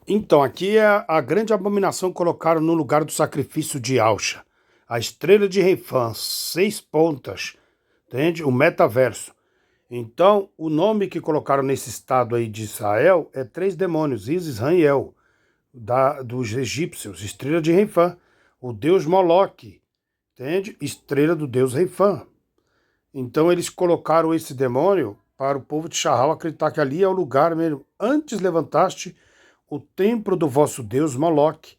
Então, aqui é a grande abominação que colocaram no lugar do sacrifício de Alxa. A estrela de Reifã, 6 pontas, entende? O metaverso. Então, o nome que colocaram nesse estado aí de Israel é 3 demônios, Isis, Ran e El, dos egípcios, estrela de Reifã. O deus Moloque, entende? Estrela do deus Reifã. Então, eles colocaram esse demônio para o povo de Charral acreditar que ali é o lugar mesmo. Antes levantaste o templo do vosso Deus Moloque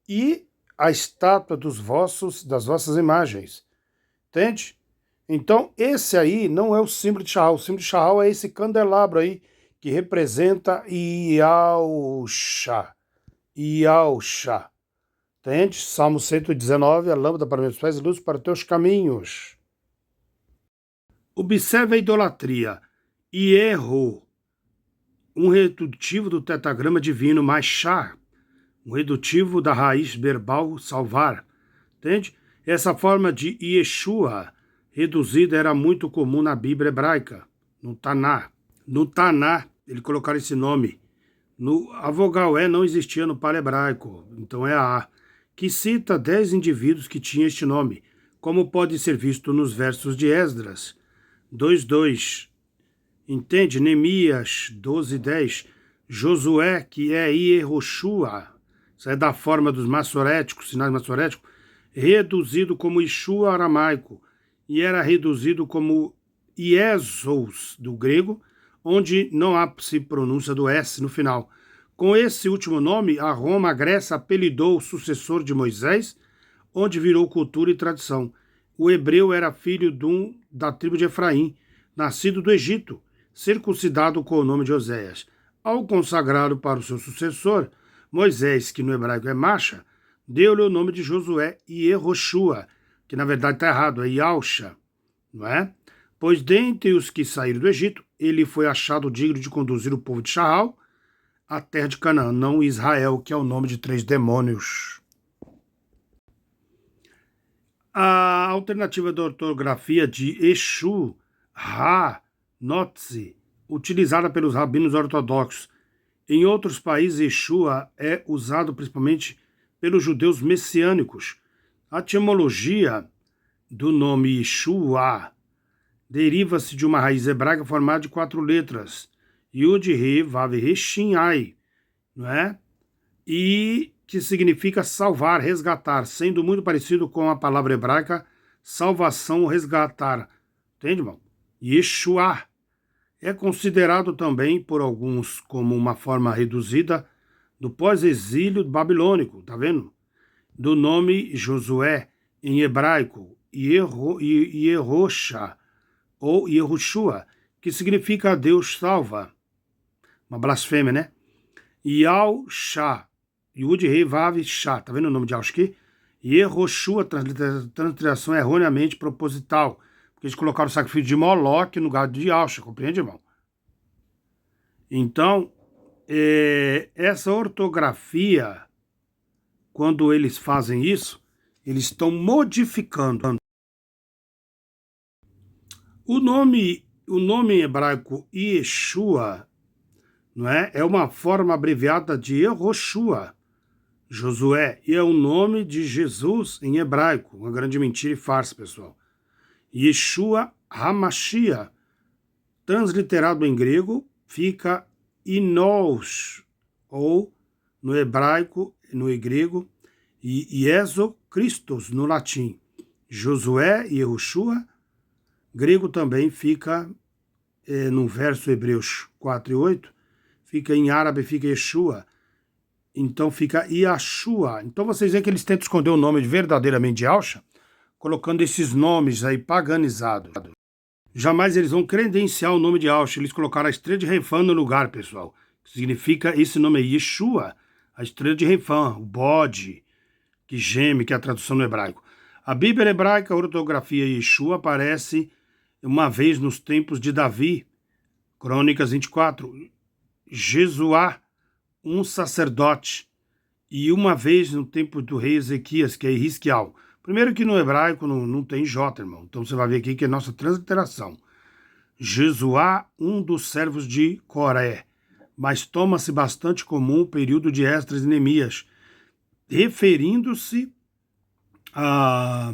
e a estátua das vossas imagens. Entende? Então, esse aí não é o símbolo de Charral. O símbolo de Charral é esse candelabro aí que representa Iausha. Iausha. Entende? Salmo 119, a lâmpada para meus pés e luz para teus caminhos. Observe a idolatria. Hierro, um redutivo do tetragrama divino, mais chá, um redutivo da raiz verbal salvar, entende? Essa forma de Yeshua reduzida era muito comum na Bíblia hebraica, no Taná. No Taná, ele colocaram esse nome. A vogal E não existia no palhebraico, então é a A, que cita 10 indivíduos que tinham este nome, como pode ser visto nos versos de Esdras 2:2. Entende? Neemias 12:10. Josué, que é Iehoshua, isso é da forma dos maçoréticos, sinais maçoréticos, reduzido como Yeshua aramaico, e era reduzido como Iesous, do grego, onde não há se pronúncia do S no final. Com esse último nome, a Roma, a Grécia, apelidou o sucessor de Moisés, onde virou cultura e tradição. O hebreu era filho da tribo de Efraim, nascido do Egito, circuncidado com o nome de Oséias. Ao consagrá-lo para o seu sucessor, Moisés, que no hebraico é Masha, deu-lhe o nome de Josué e Yehoshua, que na verdade está errado, é Yausha, não é? Pois dentre os que saíram do Egito, ele foi achado digno de conduzir o povo de Charral à terra de Canaã, não Israel, que é o nome de 3 demônios. A alternativa da ortografia de Exu, Ra, Notzi, utilizada pelos rabinos ortodoxos. Em outros países, Yeshua é usado principalmente pelos judeus messiânicos. A etimologia do nome Yeshua deriva-se de uma raiz hebraica formada de 4 letras, Yud, He, Vav, He, Shin, Ai, não é? E que significa salvar, resgatar, sendo muito parecido com a palavra hebraica salvação, resgatar. Entende, irmão? Yeshua é considerado também por alguns como uma forma reduzida do pós-exílio babilônico, tá vendo? Do nome Josué, em hebraico, Yehosha, ou Yehoshua, que significa Deus salva. Uma blasfêmia, né? Yausha, Yud, Rei, Vav, Shá, tá vendo o nome de Yausha aqui? Yehoshua, transliteração erroneamente proposital, porque eles colocaram o sacrifício de Moloque no lugar de Yausha, compreende, irmão? Então, essa ortografia, quando eles fazem isso, eles estão modificando. O nome em hebraico Yeshua, não é? É uma forma abreviada de Yehoshua, Josué, e é o nome de Jesus em hebraico. Uma grande mentira e farsa, pessoal. Yeshua HaMashiach, transliterado em grego, fica Inous, ou no hebraico, no grego, e Ieso Christos no latim. Josué e Yehoshua, grego também fica, no verso Hebreus 4:8, fica em árabe, fica Yeshua, então fica Yashua. Então vocês veem que eles tentam esconder o nome verdadeiramente de Alcha, colocando esses nomes aí paganizados. Jamais eles vão credenciar o nome de Alcha, eles colocaram a estrela de Reifã no lugar, pessoal. Significa, esse nome é Yeshua, a estrela de Reifã, o bode que geme, que é a tradução no hebraico. A Bíblia hebraica, a ortografia Yeshua aparece uma vez nos tempos de Davi, Crônicas 24, Jesuá, um sacerdote, e uma vez no tempo do rei Ezequias, que é Ezequiel. Primeiro que no hebraico não tem J, irmão. Então você vai ver aqui que é nossa transliteração. Jesuá, um dos servos de Coré. mas toma-se bastante comum o período de Esdras e Neemias, referindo-se a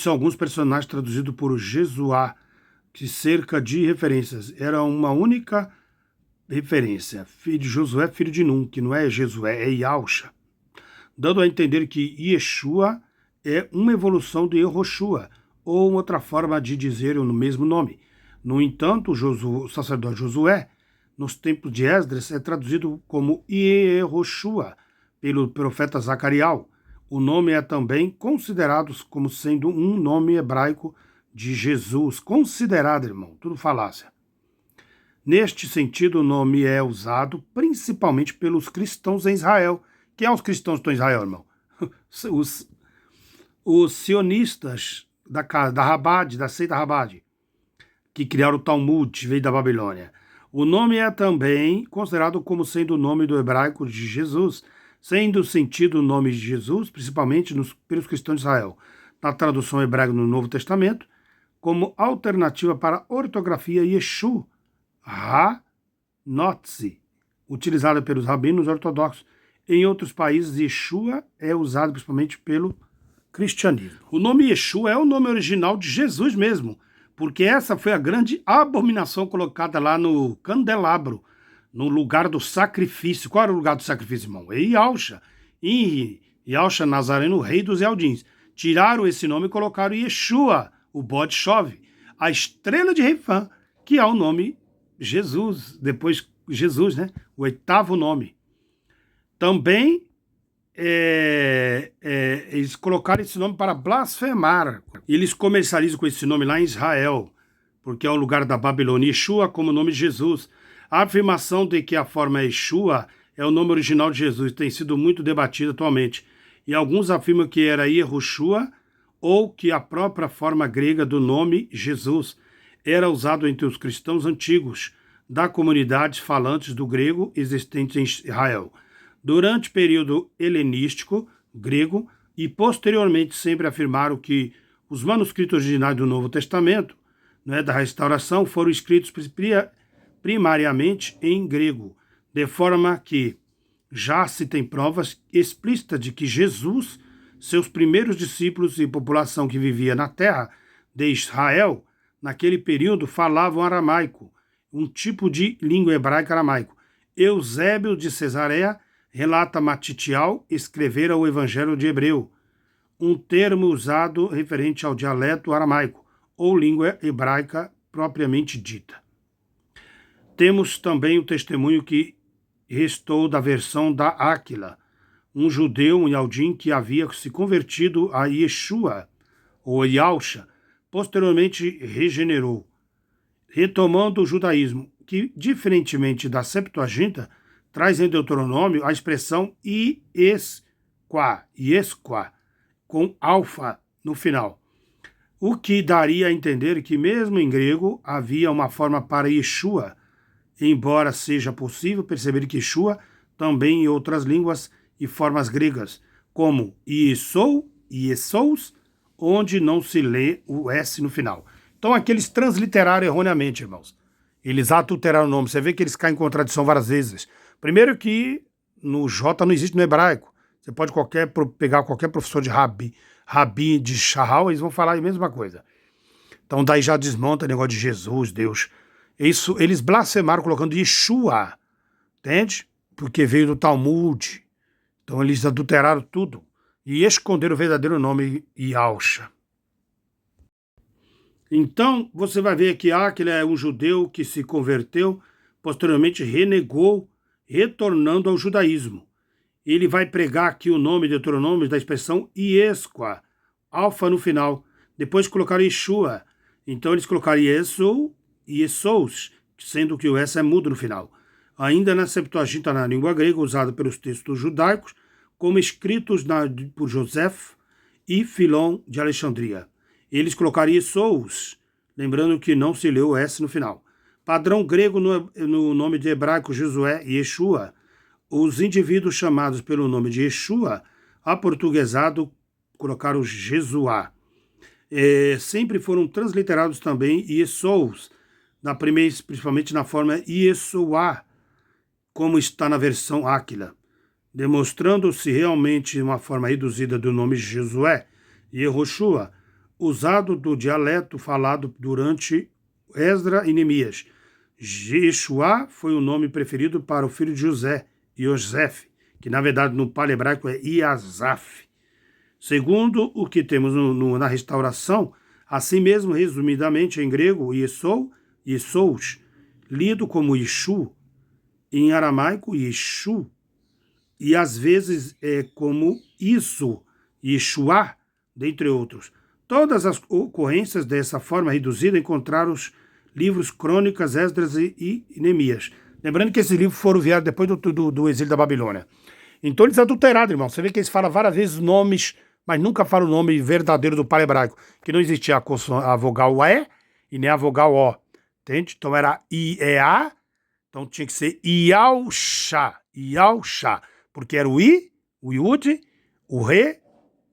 alguns personagens traduzidos por Jesuá, que cerca de referências. Era uma única referência. Filho de Josué, filho de Nun, que não é Jesué, é Yausha, dando a entender que Yeshua é uma evolução de Yehoshua, ou outra forma de dizer o mesmo nome. No entanto, o sacerdote Josué, nos tempos de Esdras, é traduzido como Yehoshua, pelo profeta Zacariel. O nome é também considerado como sendo um nome hebraico de Jesus. Considerado, irmão, tudo falácia. Neste sentido, o nome é usado principalmente pelos cristãos em Israel. Quem é os cristãos que estão em Israel, irmão? Os sionistas da Rabad, da seita Rabad, que criaram o Talmud, veio da Babilônia. O nome é também considerado como sendo o nome do hebraico de Jesus, sendo sentido o nome de Jesus, principalmente pelos cristãos de Israel, na tradução hebraica no Novo Testamento, como alternativa para a ortografia Yeshu, Ha-Notzi, utilizada pelos rabinos ortodoxos. Em outros países, Yeshua é usado principalmente pelo cristianismo. O nome Yeshua é o nome original de Jesus mesmo, porque essa foi a grande abominação colocada lá no candelabro, no lugar do sacrifício. Qual era o lugar do sacrifício, irmão? É Yausha. E Yausha Nazareno, rei dos Eldins. Tiraram esse nome e colocaram Yeshua, o bode chove, a estrela de Reifã, que é o nome Jesus, depois Jesus, né? O oitavo nome. Também eles colocaram esse nome para blasfemar. Eles comercializam com esse nome lá em Israel, porque é o lugar da Babilônia. Yeshua como nome de Jesus. A afirmação de que a forma Yeshua é o nome original de Jesus tem sido muito debatida atualmente. E alguns afirmam que era Yehoshua ou que a própria forma grega do nome Jesus era usado entre os cristãos antigos da comunidade falantes do grego existente em Israel. Durante o período helenístico, grego, e posteriormente sempre afirmaram que os manuscritos originais do Novo Testamento, da restauração, foram escritos primariamente em grego, de forma que já se tem provas explícitas de que Jesus, seus primeiros discípulos e população que vivia na terra de Israel, naquele período falavam aramaico, um tipo de língua hebraica aramaico. Eusébio de Cesareia relata Matitial escrever o Evangelho de Hebreu, um termo usado referente ao dialeto aramaico, ou língua hebraica propriamente dita. Temos também o testemunho que restou da versão da Áquila, um judeu, um Yaldim, que havia se convertido a Yeshua, ou Yausha, posteriormente regenerou, retomando o judaísmo, que, diferentemente da Septuaginta, traz em Deuteronômio a expressão Yesqua, com alfa no final, o que daria a entender que mesmo em grego havia uma forma para Yeshua, embora seja possível perceber que Yeshua também em outras línguas e formas gregas, como Yesou e Yesous, onde não se lê o S no final. Então aqui eles transliteraram erroneamente, irmãos. Eles adulteraram o nome. Você vê que eles caem em contradição várias vezes. Primeiro que no J não existe no hebraico. Você pode pegar qualquer professor de rabi de Shahal, eles vão falar a mesma coisa. Então daí já desmonta o negócio de Jesus, Deus. Isso, eles blasfemaram colocando Yeshua, entende? Porque veio do Talmud. Então eles adulteraram tudo e esconderam o verdadeiro nome Yausha. Então você vai ver que aquele é um judeu que se converteu, posteriormente renegou, retornando ao judaísmo. Ele vai pregar aqui o nome de Deuteronômio da expressão Yesqua, alfa no final. Depois colocaram Yeshua. Então eles colocaram Yesou e Yesous, sendo que o S é mudo no final. Ainda na Septuaginta, na língua grega, usada pelos textos judaicos, como escritos por Joseph e Filon de Alexandria. Eles colocaram Yesous, lembrando que não se leu o S no final. Padrão grego no nome de hebraico Josué e Yeshua. Os indivíduos chamados pelo nome de Yeshua, aportuguesado, colocaram Jesuá. Sempre foram transliterados também Yesous, principalmente na forma Yeshuá, como está na versão Áquila, demonstrando-se realmente uma forma reduzida do nome Josué, Yehoshua, usado do dialeto falado durante Esdra e Neemias. Yeshua foi o nome preferido para o filho de José, Yosef, que na verdade no paleo hebraico é Iazaf. Segundo o que temos na restauração, assim mesmo, resumidamente em grego, Yesous, lido como Yeshu, em aramaico, Yeshu, e às vezes é como isso, Yeshua, dentre outros. Todas as ocorrências dessa forma reduzida encontraram os livros Crônicas, Esdras e Neemias. Lembrando que esses livros foram enviados depois do exílio da Babilônia. Então eles adulteraram, irmão. Você vê que eles falam várias vezes nomes, mas nunca falam o nome verdadeiro do paleo hebraico, que não existia a vogal E e nem a vogal O. Entende? Então era I-E-A, então tinha que ser Ial-Shá, porque era o I, o Yud, o Re,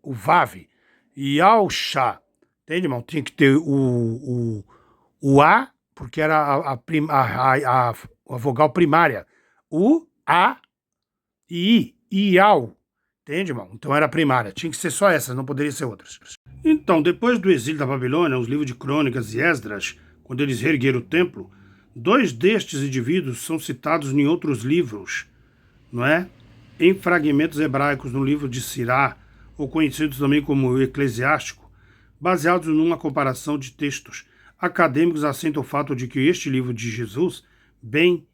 o Vav, Ial-Shá. Entende, irmão? Tinha que ter o A, porque era a vogal primária. O, A e I, Ial. Entende, irmão? Então era primária. Tinha que ser só essas, não poderia ser outras. Então, depois do exílio da Babilônia, os livros de Crônicas e Esdras, quando eles reergueram o templo, 2 destes indivíduos são citados em outros livros, não é? Em fragmentos hebraicos no livro de Sirá, ou conhecidos também como Eclesiástico, baseados numa comparação de textos. Acadêmicos assentam o fato de que este livro de Jesus, Ben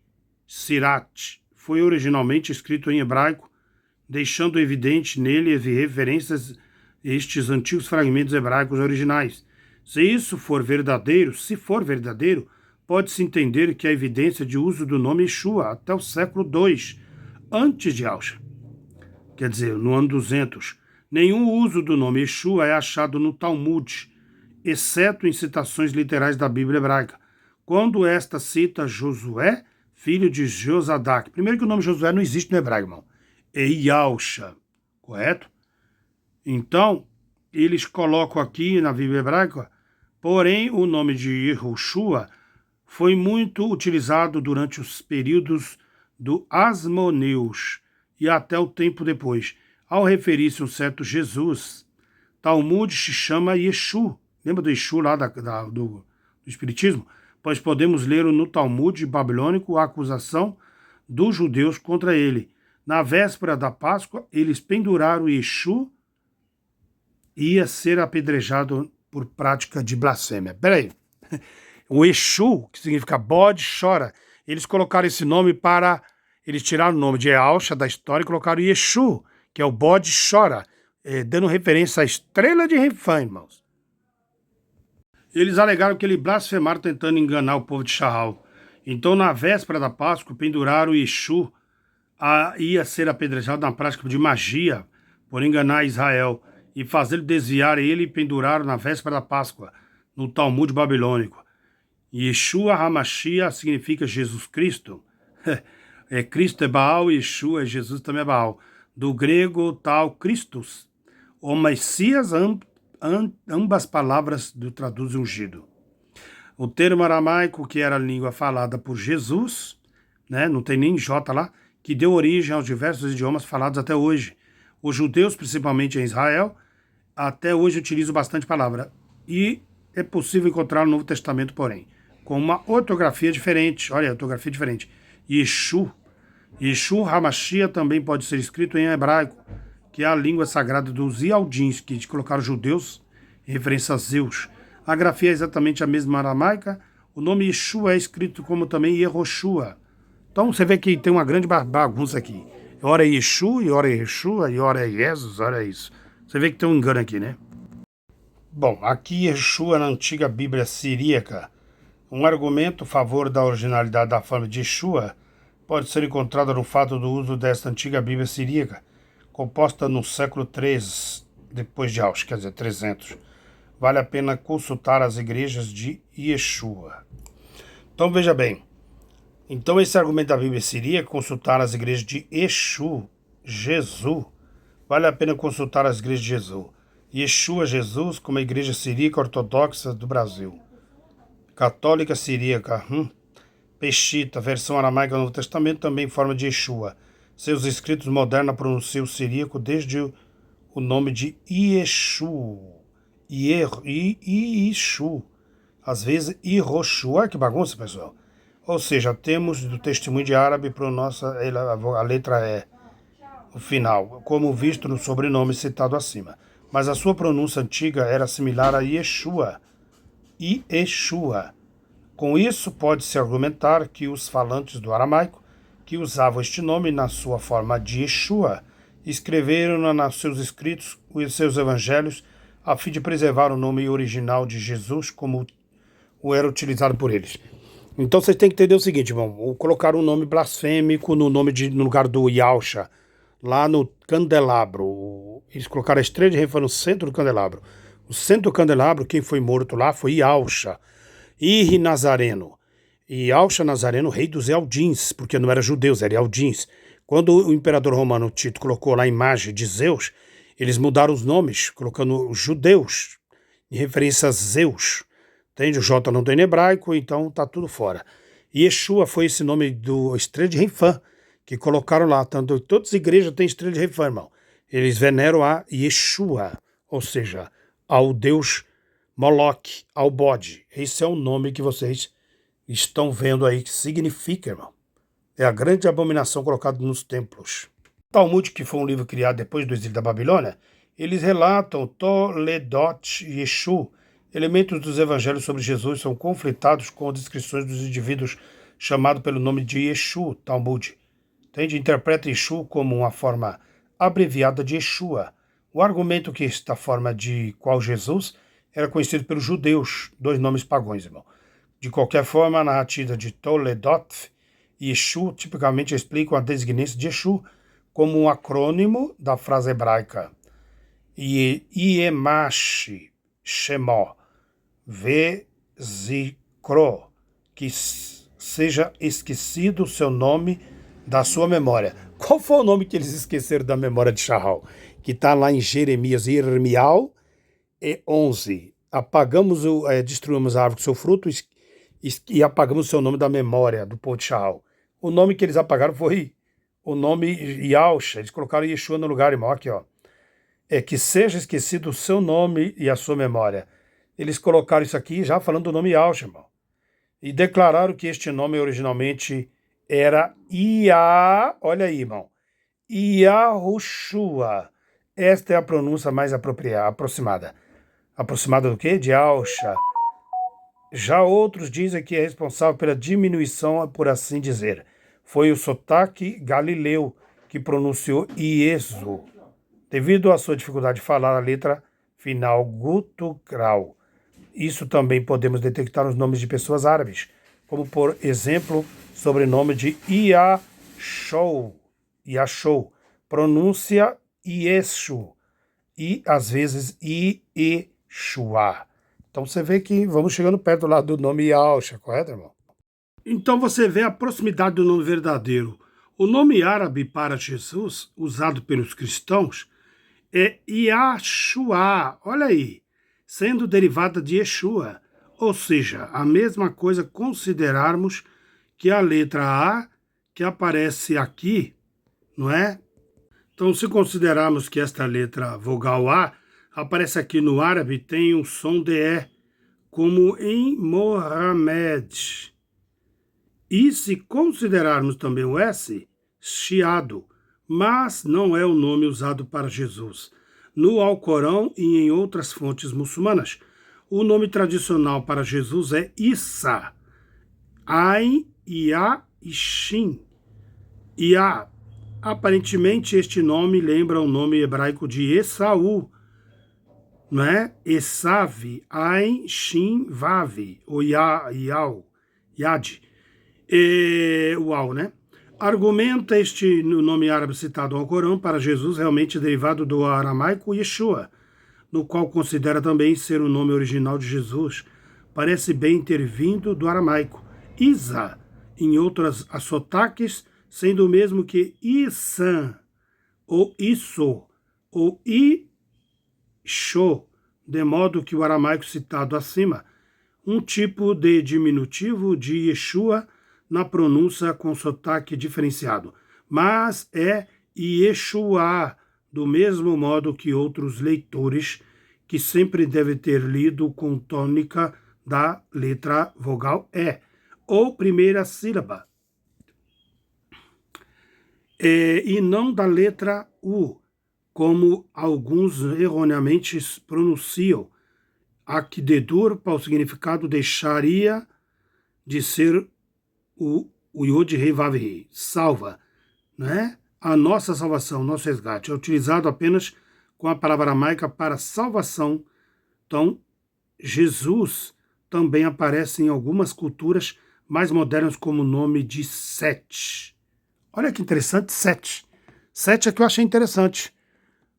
Sirat, foi originalmente escrito em hebraico, deixando evidente nele referências a estes antigos fragmentos hebraicos originais. Se for verdadeiro, pode-se entender que a evidência de uso do nome Yeshua até o século II, antes de Alcha, quer dizer, no ano 200, nenhum uso do nome Yeshua é achado no Talmud, exceto em citações literais da Bíblia hebraica, quando esta cita Josué, filho de Josadac. Primeiro que o nome Josué não existe no hebraico, irmão. É Yalcha, correto? Então, eles colocam aqui na Bíblia hebraica, porém o nome de Yehoshua foi muito utilizado durante os períodos do Asmoneus e até o tempo depois. Ao referir-se a um certo Jesus, Talmud se chama Yeshu. Lembra do Yeshu lá do Espiritismo? Pois podemos ler no Talmud babilônico a acusação dos judeus contra ele. Na véspera da Páscoa, eles penduraram Yeshu e ia ser apedrejado por prática de blasfêmia. Peraí. O Exu, que significa bode, chora. Eles colocaram esse nome para... Eles tiraram o nome de Ealcha da história e colocaram Yeshu, que é o bode chora, dando referência à estrela de Refã, irmãos. Eles alegaram que ele blasfemaram tentando enganar o povo de Shaal. Então, na véspera da Páscoa, penduraram o Yeshu, ia ser apedrejado na prática de magia, por enganar Israel, e fazê-lo desviar ele e penduraram na véspera da Páscoa, no Talmud babilônico. Yeshua HaMashiach significa Jesus Cristo. Cristo é Baal e Yeshua é Jesus também é Baal. Do grego tal Christus. O Messias, ambas palavras do traduz ungido. O termo aramaico, que era a língua falada por Jesus, né, não tem nem J lá, que deu origem aos diversos idiomas falados até hoje. Os judeus, principalmente em Israel, até hoje utilizam bastante palavra. E é possível encontrar no Novo Testamento, porém, com uma ortografia diferente. Olha, ortografia diferente. Yeshu. Yeshu HaMashiach também pode ser escrito em hebraico, que é a língua sagrada dos Ialdins, que colocaram judeus em referência a Zeus. A grafia é exatamente a mesma aramaica. O nome Yeshua é escrito como também Yehoshua. Então você vê que tem uma grande bagunça aqui. Ora é Yeshu, e ora é Yeshua, e ora é Jesus, ora é isso. Você vê que tem um engano aqui, né? Bom, aqui Yeshua na antiga Bíblia siríaca. Um argumento a favor da originalidade da forma de Yeshua pode ser encontrado no fato do uso desta antiga Bíblia siríaca, composta no século III depois de Ausch, quer dizer, 300. Vale a pena consultar as igrejas de Yeshua. Então veja bem, então esse argumento da Bíblia siríaca, consultar as igrejas de Exu, Jesus, vale a pena consultar as igrejas de Jesus. Yeshua, Jesus, como a igreja siríaca ortodoxa do Brasil. Católica siríaca, Peshitta, versão aramaica do Novo Testamento, também em forma de Yeshua. Seus escritos modernos pronunciam o siríaco desde o nome de Yeshu, Yeshu, às vezes Iroshu. Olha que bagunça, pessoal. Ou seja, temos do testemunho de árabe para a letra E, o final, como visto no sobrenome citado acima. Mas a sua pronúncia antiga era similar a Yeshua, Yeshua. Com isso, pode-se argumentar que os falantes do aramaico, que usavam este nome na sua forma de Yeshua, escreveram nos seus escritos os seus evangelhos a fim de preservar o nome original de Jesus como o era utilizado por eles. Então vocês têm que entender o seguinte, irmão, colocaram um nome blasfêmico no lugar do Yahusha, lá no candelabro. Eles colocaram a estrela de Refa no centro do candelabro. O centro do candelabro, quem foi morto lá foi Yahusha, Ir Nazareno. E Yahusha Nazareno, rei dos Eldins, porque não era judeus, era Eldins. Quando o imperador romano Tito colocou lá a imagem de Zeus, eles mudaram os nomes, colocando judeus, em referência a Zeus. Entende? O J não tem em hebraico, então tá tudo fora. Yeshua foi esse nome do estrela de Reifã, que colocaram lá. Tanto, todas as igrejas têm estrela de Reifã, irmão. Eles veneram a Yeshua, ou seja, ao Deus Moloque, ao bode. Esse é o nome que vocês estão vendo aí, que significa, irmão. É a grande abominação colocada nos templos. Talmud, que foi um livro criado depois do exílio da Babilônia, eles relatam Toledot Yeshu. Elementos dos evangelhos sobre Jesus são conflitados com descrições dos indivíduos chamados pelo nome de Yeshu, Talmud. Entende? Interpreta Yeshu como uma forma abreviada de Yeshua. O argumento que esta forma de qual Jesus era conhecido pelos judeus, dois nomes pagãos, irmão. De qualquer forma, a narrativa de Toledot e Yeshu tipicamente explicam a designação de Yeshu como um acrônimo da frase hebraica Iemashi Shemó Vezikro, que seja esquecido o seu nome da sua memória. Qual foi o nome que eles esqueceram da memória de Shahal? Que está lá em Jeremias, Irmial 11. Destruímos a árvore com seu fruto e apagamos o seu nome da memória do povo de Shahal. O nome que eles apagaram foi o nome Yahusha. Eles colocaram Yeshua no lugar, irmão. Aqui, ó. Que seja esquecido o seu nome e a sua memória. Eles colocaram isso aqui já falando do nome Yahusha, irmão. E declararam que este nome originalmente era olha aí, irmão, Yahushua. Esta é a pronúncia mais aproximada. Aproximada do quê? De Yahusha. Já outros dizem que é responsável pela diminuição, por assim dizer. Foi o sotaque galileu que pronunciou Iesu, devido à sua dificuldade de falar a letra final gutural. Isso também podemos detectar nos nomes de pessoas árabes, como por exemplo, sobrenome de Yashou, pronúncia Yeshu, e às vezes Ieshua. Então você vê que vamos chegando perto lá do nome Yahusha, correto, irmão? Então você vê a proximidade do nome verdadeiro. O nome árabe para Jesus, usado pelos cristãos, é Yahshua, olha aí, sendo derivada de Yeshua, ou seja, a mesma coisa considerarmos que a letra A que aparece aqui, não é? Então, se considerarmos que esta letra vogal A aparece aqui no árabe, tem um som de E, como em Mohamed. E se considerarmos também o S, chiado, mas não é o nome usado para Jesus. No Alcorão e em outras fontes muçulmanas, o nome tradicional para Jesus é Issa, Ain, Ia e Shin. Ia. Aparentemente, este nome lembra o nome hebraico de Esaú, não é? Esav, Ain, Shin, Vav, ou Yau, Yad. Uau, né? Argumenta este nome árabe citado ao Corão para Jesus realmente derivado do aramaico Yeshua, no qual considera também ser o nome original de Jesus. Parece bem ter vindo do aramaico Isa, em outros sotaques, sendo o mesmo que Isan, ou Isso, ou Isho, de modo que o aramaico citado acima, um tipo de diminutivo de Yeshua, na pronúncia com sotaque diferenciado, mas é Yeshua, do mesmo modo que outros leitores, que sempre devem ter lido com tônica da letra vogal E, ou primeira sílaba, e não da letra U, como alguns erroneamente pronunciam. Akdedur, para o significado, deixaria de ser o Yod Rei Vav Rei, salva, né? A nossa salvação, nosso resgate, é utilizado apenas com a palavra aramaica para salvação. Então, Jesus também aparece em algumas culturas mais modernas como o nome de Set. Olha que interessante, Set. Set é que eu achei interessante,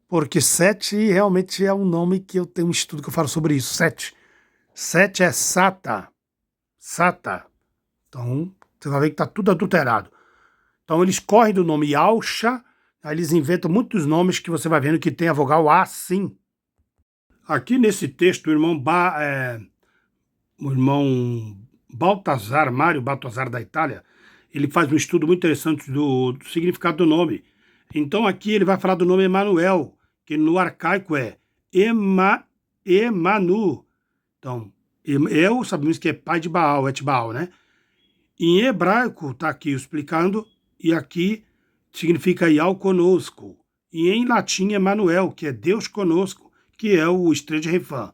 porque Set realmente é um nome que eu tenho um estudo que eu falo sobre isso. Set. Set é Sata. Sata. Então, você vai ver que está tudo adulterado. Então, eles correm do nome Yalcha, aí eles inventam muitos nomes que você vai vendo que tem a vogal A, sim. Aqui nesse texto, o irmão Baltazar, Mário Baltazar da Itália, ele faz um estudo muito interessante do significado do nome. Então aqui ele vai falar do nome Emanuel, que no arcaico é Emanu. Então, eu sabemos que é pai de Baal, Etbaal, né? Em hebraico está aqui explicando, e aqui significa Yahweh conosco. E em latim Emanuel, que é Deus conosco, que é o estrela de Refã.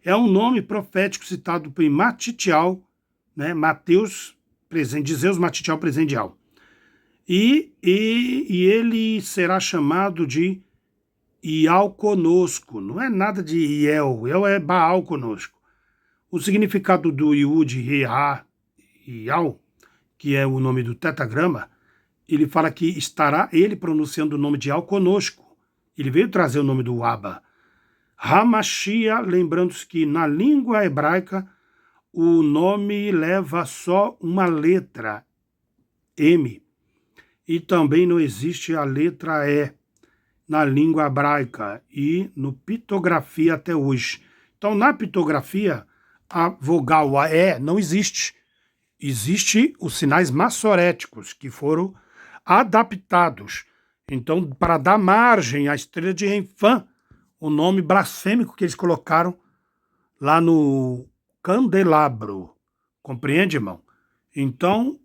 É um nome profético citado em Matitial, né? Mateus, presente de Zeus, Matitial, presendial. E ele será chamado de Ial conosco. Não é nada de Iel é Baal conosco. O significado do Yud, Reha, Ial, que é o nome do tetagrama, ele fala que estará ele pronunciando o nome de Ial conosco. Ele veio trazer o nome do Abba. Hamashia, lembrando-se que na língua hebraica o nome leva só uma letra, M, e também não existe a letra E na língua hebraica e no pitografia até hoje. Então, na pitografia, a vogal E não existe. Existem os sinais massoréticos que foram adaptados. Então, para dar margem à estrela de Refã, o nome blasfêmico que eles colocaram lá no candelabro. Compreende, irmão? Então,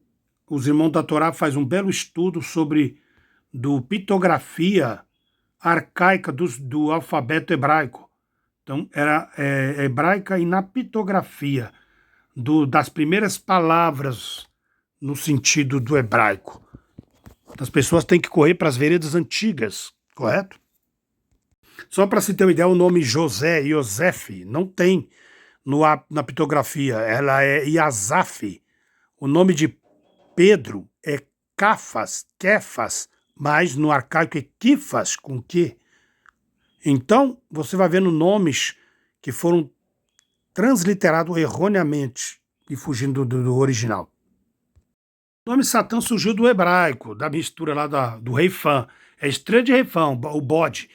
os irmãos da Torá fazem um belo estudo sobre pitografia arcaica do alfabeto hebraico. Então, era hebraica e na pitografia das primeiras palavras no sentido do hebraico. As pessoas têm que correr para as veredas antigas, correto? Só para se ter uma ideia, o nome José, Yosef, não tem na pitografia, ela é Yazaf. O nome de Pedro é Kefas, mas no arcaico é Kifas, com Q. Então, você vai vendo nomes que foram transliterados erroneamente e fugindo do original. O nome Satã surgiu do hebraico, da mistura lá do Refã. É estrela de Refã, o bode.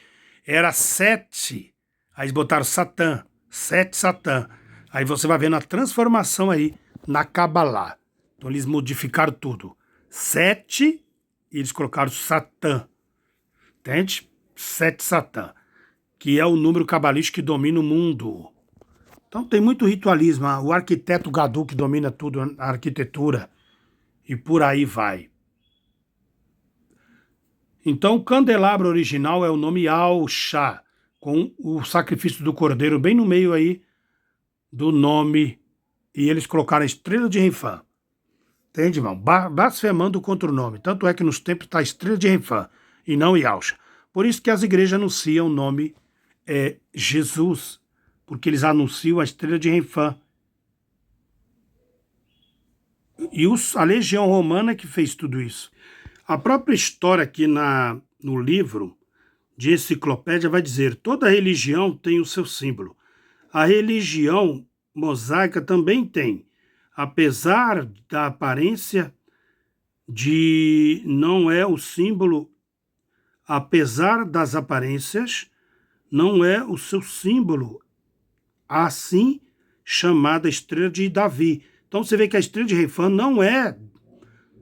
Era Sete, aí eles botaram Satã, Sete Satã. Aí você vai vendo a transformação aí na Kabbalah. Então eles modificaram tudo. Sete, e eles colocaram Satã. Entende? Sete Satã, que é o número cabalístico que domina o mundo. Então tem muito ritualismo. O arquiteto Gadu que domina tudo, a arquitetura. E por aí vai. Então o candelabro original é o nome Al-Shah, com o sacrifício do cordeiro bem no meio aí do nome. E eles colocaram a estrela de Refã. Entende, irmão? Blasfemando contra o nome. Tanto é que nos templos está a estrela de Refã e não Yalcha. Por isso que as igrejas anunciam o nome Jesus, porque eles anunciam a estrela de Refã. E a legião romana que fez tudo isso. A própria história aqui no livro de enciclopédia vai dizer: toda religião tem o seu símbolo. A religião mosaica também tem, apesar da aparência de não é o símbolo, apesar das aparências, não é o seu símbolo, assim chamada estrela de Davi. Então você vê que a estrela de Refã não é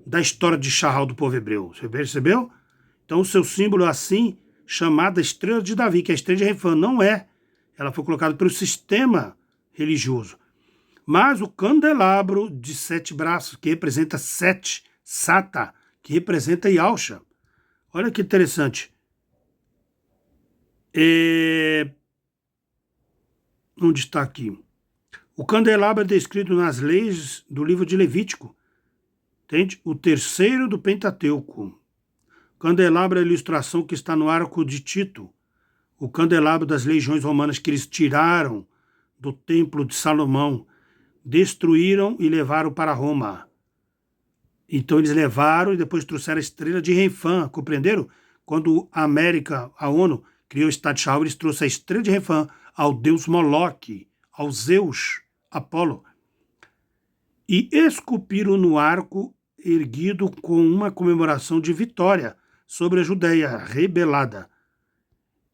da história de Shahal do povo hebreu. Você percebeu? Então o seu símbolo é assim, chamada estrela de Davi, que é a estrela de Refã. Não é. Ela foi colocada pelo sistema religioso. Mas o candelabro de 7 braços, que representa 7, Sata, que representa Yahusha. Olha que interessante. Onde está aqui? O candelabro é descrito nas leis do livro de Levítico. Entende? O terceiro do Pentateuco. O candelabro é a ilustração que está no arco de Tito. O candelabro das legiões romanas que eles tiraram do templo de Salomão, destruíram e levaram para Roma. Então eles levaram e depois trouxeram a estrela de Refã, compreenderam? Quando a América, a ONU, criou o Estado de Israel, eles trouxeram a estrela de Refã ao deus Moloque, ao Zeus, Apolo, e esculpiram no arco erguido com uma comemoração de vitória sobre a Judéia rebelada.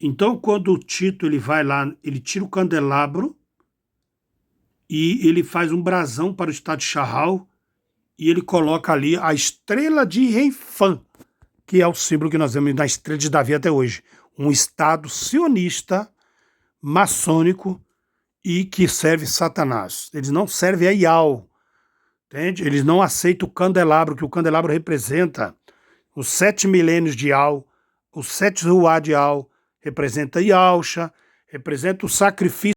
Então, quando o Tito ele vai lá, ele tira o candelabro e ele faz um brasão para o Estado de Shahal e ele coloca ali a estrela de Refã, que é o símbolo que nós vemos na estrela de Davi até hoje. Um Estado sionista, maçônico e que serve Satanás. Eles não servem a Yahweh, entende? Eles não aceitam o candelabro, que o candelabro representa os 7 milênios de Yahweh, os 7 ruá de Yahweh, representa Yahusha, representa o sacrifício